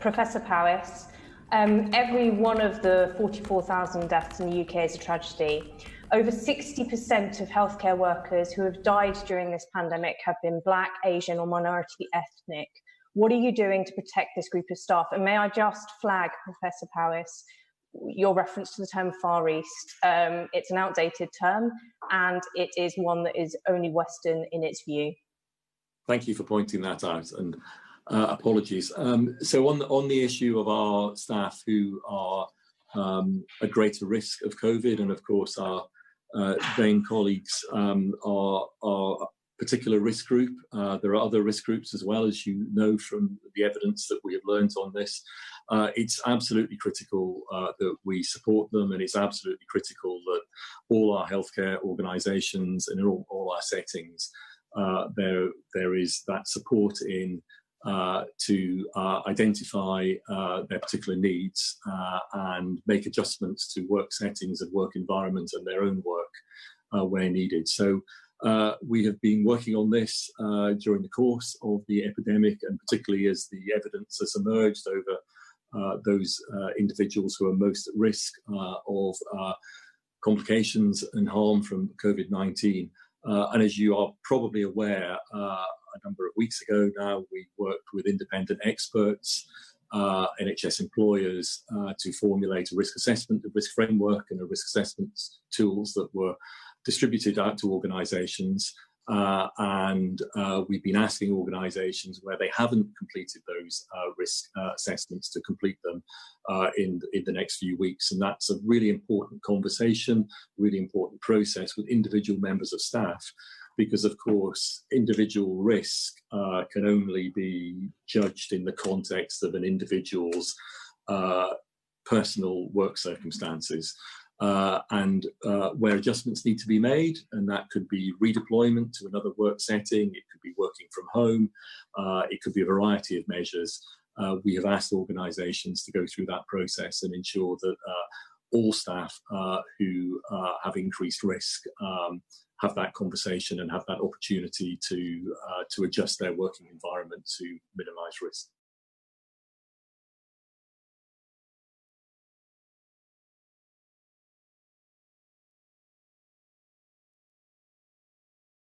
Professor Powis, every one of the 44,000 deaths in the UK is a tragedy. Over 60% of healthcare workers who have died during this pandemic have been Black, Asian or minority ethnic. What are you doing to protect this group of staff? And may I just flag, Professor Powis, your reference to the term Far East. It's an outdated term and it is one that is only Western in its view. Thank you for pointing that out, and apologies. So on the issue of our staff who are at greater risk of COVID, and of course our BAME colleagues are a particular risk group. There are other risk groups as well, as you know from the evidence that we have learned on this. It's absolutely critical that we support them, and it's absolutely critical that all our healthcare organisations and in all our settings there is that support in to identify their particular needs and make adjustments to work settings and work environment and their own work where needed. So we have been working on this during the course of the epidemic, and particularly as the evidence has emerged over those individuals who are most at risk of complications and harm from COVID-19. And as you are probably aware, a number of weeks ago now, we worked with independent experts, NHS employers, to formulate a risk assessment, a risk framework and a risk assessment tools that were distributed out to organisations. And we've been asking organisations where they haven't completed those risk assessments to complete them in the next few weeks. And that's a really important conversation, really important process with individual members of staff, because of course individual risk can only be judged in the context of an individual's personal work circumstances. And where adjustments need to be made, and that could be redeployment to another work setting, it could be working from home, it could be a variety of measures. We have asked organisations to go through that process and ensure that all staff who have increased risk have that conversation and have that opportunity to adjust their working environment to minimise risk.